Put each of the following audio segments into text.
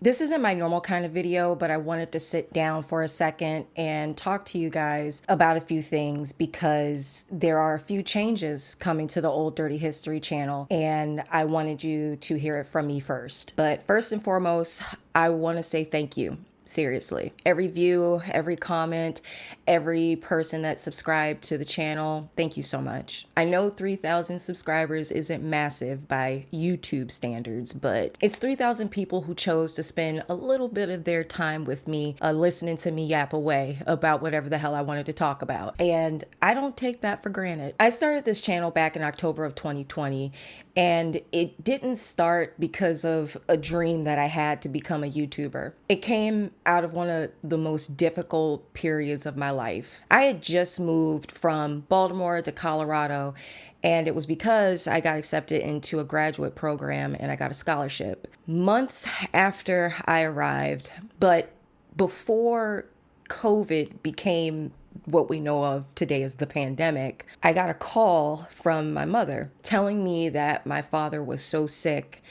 This isn't my normal kind of video, but I wanted to sit down for a second and talk to you guys about a few things because there are a few changes coming to the Old Dirty History channel, and I wanted you to hear it from me first. But first and foremost, I want to say thank you. Seriously. Every view, every comment, every person that subscribed to the channel, thank you so much. I know 3,000 subscribers isn't massive by YouTube standards, but it's 3,000 people who chose to spend a little bit of their time with me, listening to me yap away about whatever the hell I wanted to talk about. And I don't take that for granted. I started this channel back in October of 2020, and it didn't start because of a dream that I had to become a YouTuber. It came out of one of the most difficult periods of my life. I had just moved from Baltimore to Colorado, and it was because I got accepted into a graduate program and I got a scholarship. Months after I arrived, but before COVID became what we know of today as the pandemic, I got a call from my mother telling me that my father was so sick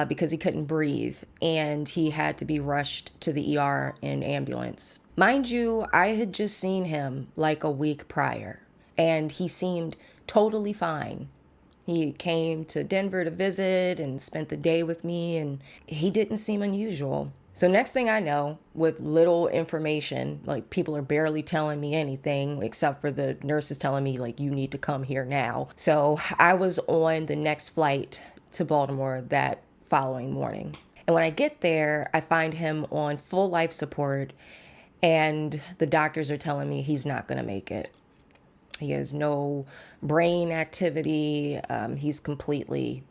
because he couldn't breathe and he had to be rushed to the ER in ambulance. Mind you, I had just seen him like a week prior and he seemed totally fine. He came to Denver to visit and spent the day with me, and he didn't seem unusual. So next thing I know, with little information, like people are barely telling me anything except for the nurses telling me like, you need to come here now. So I was on the next flight to Baltimore that following morning. And when I get there, I find him on full life support and the doctors are telling me he's not going to make it. He has no brain activity. He's completely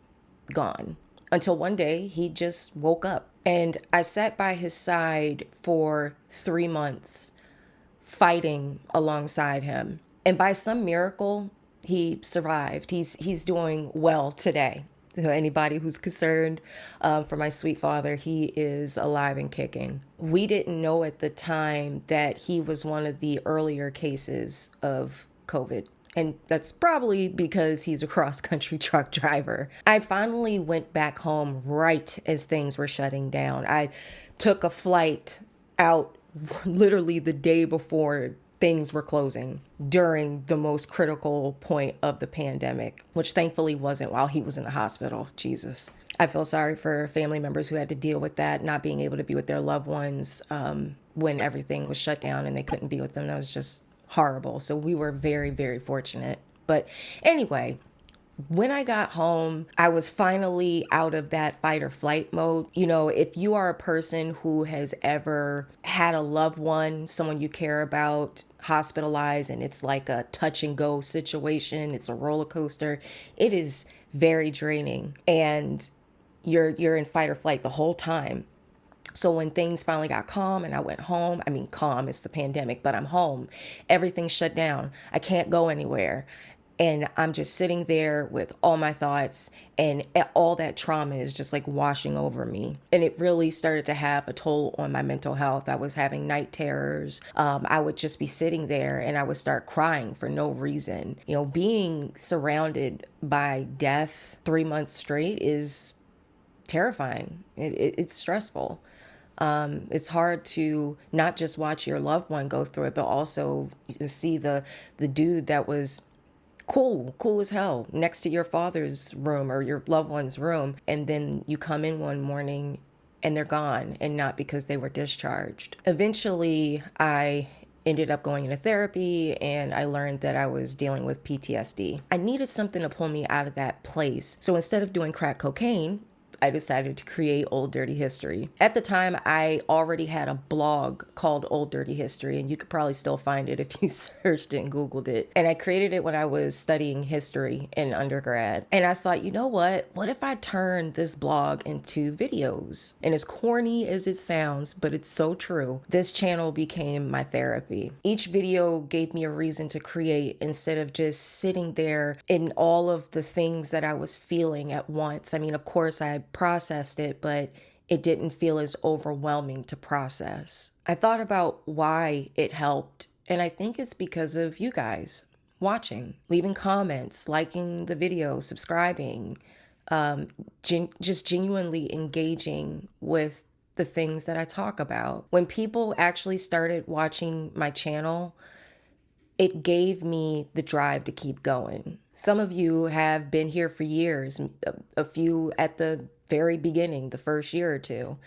gone. Until one day he just woke up. And I sat by his side for 3 months, fighting alongside him. And by some miracle, he survived. He's doing well today. Anybody who's concerned for my sweet father, he is alive and kicking. We didn't know at the time that he was one of the earlier cases of COVID. And that's probably because he's a cross-country truck driver. I finally went back home right as things were shutting down. I took a flight out literally the day before things were closing during the most critical point of the pandemic, which thankfully wasn't while he was in the hospital. Jesus. I feel sorry for family members who had to deal with that, not being able to be with their loved ones when everything was shut down and they couldn't be with them. That was just horrible. So we were very, very fortunate. But anyway, when I got home, I was finally out of that fight or flight mode. You know, if you are a person who has ever had a loved one, someone you care about, hospitalized, and it's like a touch and go situation, it's a roller coaster, it is very draining. And you're in fight or flight the whole time. So when things finally got calm and I went home, I mean, calm, it's the pandemic, but I'm home. Everything's shut down. I can't go anywhere. And I'm just sitting there with all my thoughts, and all that trauma is just like washing over me. And it really started to have a toll on my mental health. I was having night terrors. I would just be sitting there and I would start crying for no reason. You know, being surrounded by death 3 months straight is terrifying. It's stressful. It's hard to not just watch your loved one go through it, but also see the dude that was cool as hell next to your father's room or your loved one's room, and then you come in one morning and they're gone, and not because they were discharged. Eventually, I ended up going into therapy and I learned that I was dealing with PTSD. I needed something to pull me out of that place. So instead of doing crack cocaine, I decided to create Old Dirty History. At the time, I already had a blog called Old Dirty History, and you could probably still find it if you searched it and Googled it. And I created it when I was studying history in undergrad. And I thought, you know what? What if I turned this blog into videos? And as corny as it sounds, but it's so true, this channel became my therapy. Each video gave me a reason to create instead of just sitting there in all of the things that I was feeling at once. I mean, of course, I processed it, but it didn't feel as overwhelming to process. I thought about why it helped, and I think it's because of you guys watching, leaving comments, liking the video, subscribing, just genuinely engaging with the things that I talk about. When people actually started watching my channel, it gave me the drive to keep going. Some of you have been here for years, a few at the very beginning, the first year or two.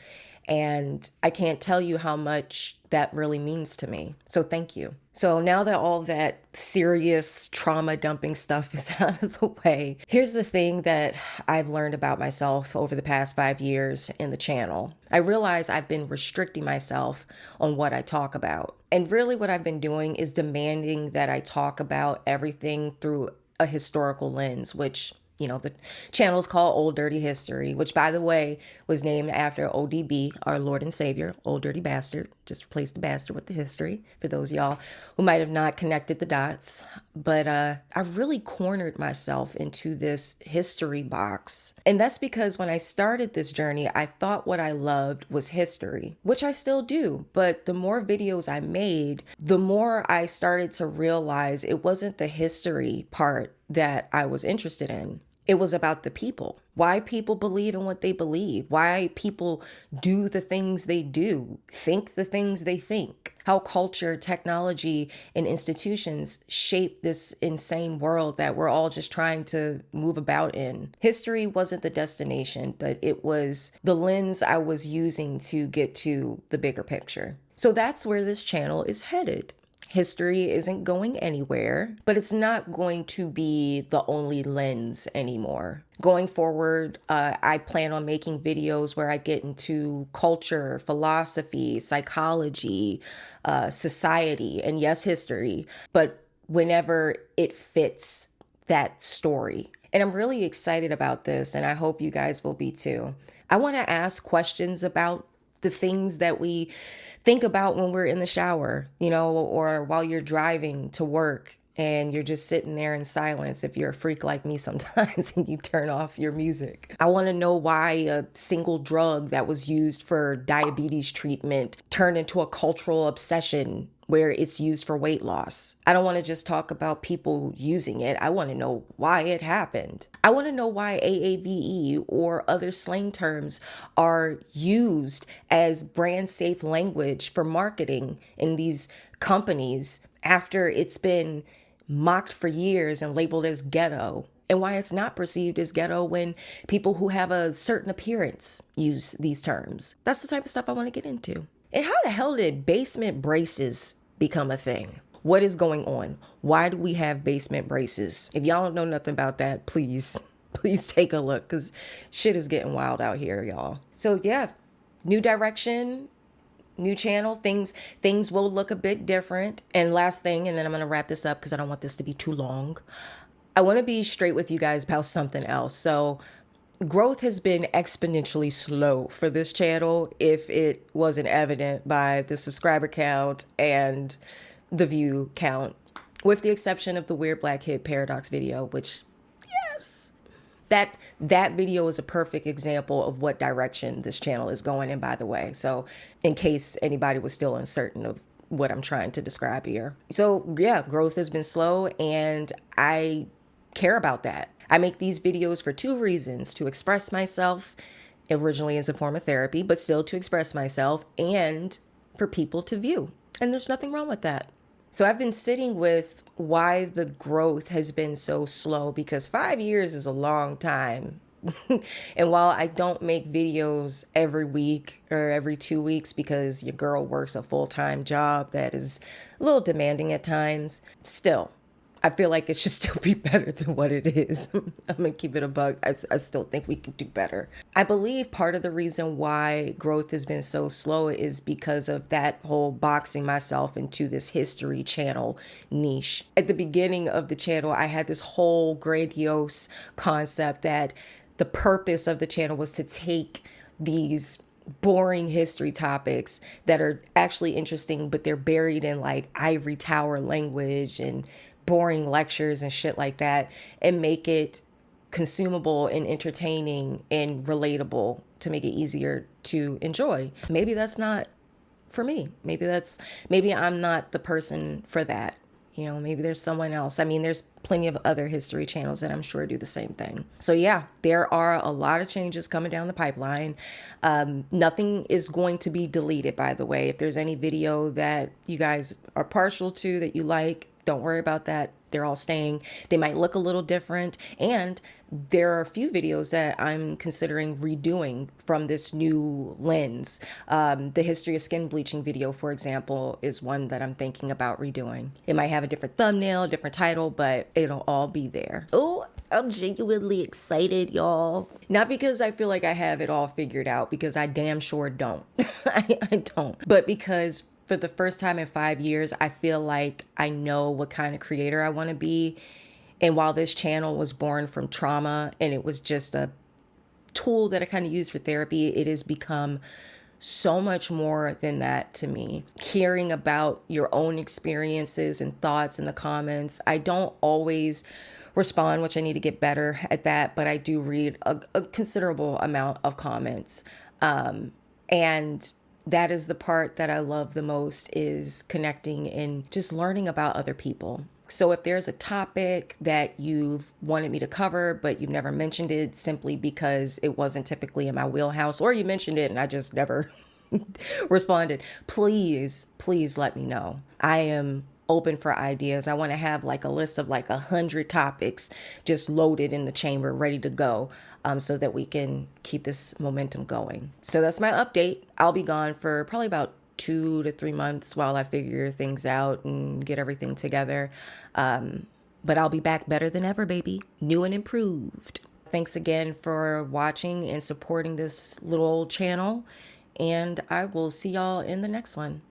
And I can't tell you how much that really means to me. So thank you. So now that all that serious trauma dumping stuff is out of the way, here's the thing that I've learned about myself over the past 5 years in the channel. I realize I've been restricting myself on what I talk about. And really what I've been doing is demanding that I talk about everything through a historical lens, which the channel is called Old Dirty History, which, by the way, was named after ODB, our Lord and Savior, Old Dirty Bastard. Just replace the bastard with the history for those of y'all who might have not connected the dots. But I really cornered myself into this history box. And that's because when I started this journey, I thought what I loved was history, which I still do. But the more videos I made, the more I started to realize it wasn't the history part that I was interested in. It was about the people, why people believe in what they believe, why people do the things they do, think the things they think, how culture, technology, and institutions shape this insane world that we're all just trying to move about in. History wasn't the destination, but it was the lens I was using to get to the bigger picture. So that's where this channel is headed. History isn't going anywhere, but it's not going to be the only lens anymore. Going forward, I plan on making videos where I get into culture, philosophy, psychology, society, and yes, history, but whenever it fits that story. And I'm really excited about this, and I hope you guys will be too. I want to ask questions about the things that we think about when we're in the shower, or while you're driving to work and you're just sitting there in silence if you're a freak like me sometimes and you turn off your music. I want to know why a single drug that was used for diabetes treatment turned into a cultural obsession where it's used for weight loss. I don't want to just talk about people using it. I want to know why it happened. I want to know why AAVE or other slang terms are used as brand safe language for marketing in these companies after it's been mocked for years and labeled as ghetto, and why it's not perceived as ghetto when people who have a certain appearance use these terms. That's the type of stuff I want to get into. And how the hell did basement braces become a thing? What is going on? Why do we have basement braces? If y'all don't know nothing about that, please take a look, because shit is getting wild out here, y'all. So yeah, new direction, new channel, things will look a bit different. And last thing, and then I'm going to wrap this up because I don't want this to be too long. I want to be straight with you guys about something else. So growth has been exponentially slow for this channel, if it wasn't evident by the subscriber count and the view count, with the exception of the Weird Black Kid Paradox video, which, yes, that video is a perfect example of what direction this channel is going in, by the way. So in case anybody was still uncertain of what I'm trying to describe here. So yeah, growth has been slow, and I care about that. I make these videos for two reasons: to express myself, originally as a form of therapy, but still to express myself, and for people to view. And there's nothing wrong with that. So I've been sitting with why the growth has been so slow, because 5 years is a long time. And while I don't make videos every week or every 2 weeks because your girl works a full-time job that is a little demanding at times, still, I feel like it should still be better than what it is. I'm going to keep it a buck. I still think we can do better. I believe part of the reason why growth has been so slow is because of that whole boxing myself into this history channel niche. At the beginning of the channel, I had this whole grandiose concept that the purpose of the channel was to take these boring history topics that are actually interesting, but they're buried in like ivory tower language and boring lectures and shit like that, and make it consumable and entertaining and relatable to make it easier to enjoy. Maybe that's not for me. Maybe I'm not the person for that. You know, maybe there's someone else. I mean, there's plenty of other history channels that I'm sure do the same thing. So yeah, there are a lot of changes coming down the pipeline. Nothing is going to be deleted, by the way. If there's any video that you guys are partial to that you like, don't worry about that. They're all staying. They might look a little different. And there are a few videos that I'm considering redoing from this new lens. The history of skin bleaching video, for example, is one that I'm thinking about redoing. It might have a different thumbnail, different title, but it'll all be there. Oh, I'm genuinely excited, y'all. Not because I feel like I have it all figured out, because I damn sure don't. I don't. But because for the first time in 5 years, I feel like I know what kind of creator I want to be. And while this channel was born from trauma and it was just a tool that I kind of used for therapy, it has become so much more than that to me. Hearing about your own experiences and thoughts in the comments, I don't always respond, which I need to get better at that, but I do read a considerable amount of comments. And that is the part that I love the most, is connecting and just learning about other people. So if there's a topic that you've wanted me to cover, but you've never mentioned it simply because it wasn't typically in my wheelhouse, or you mentioned it and I just never responded, please let me know. I am open for ideas. I want to have like a list of like 100 topics just loaded in the chamber, ready to go, so that we can keep this momentum going. So that's my update. I'll be gone for probably about 2 to 3 months while I figure things out and get everything together. But I'll be back better than ever, baby. New and improved. Thanks again for watching and supporting this little old channel. And I will see y'all in the next one.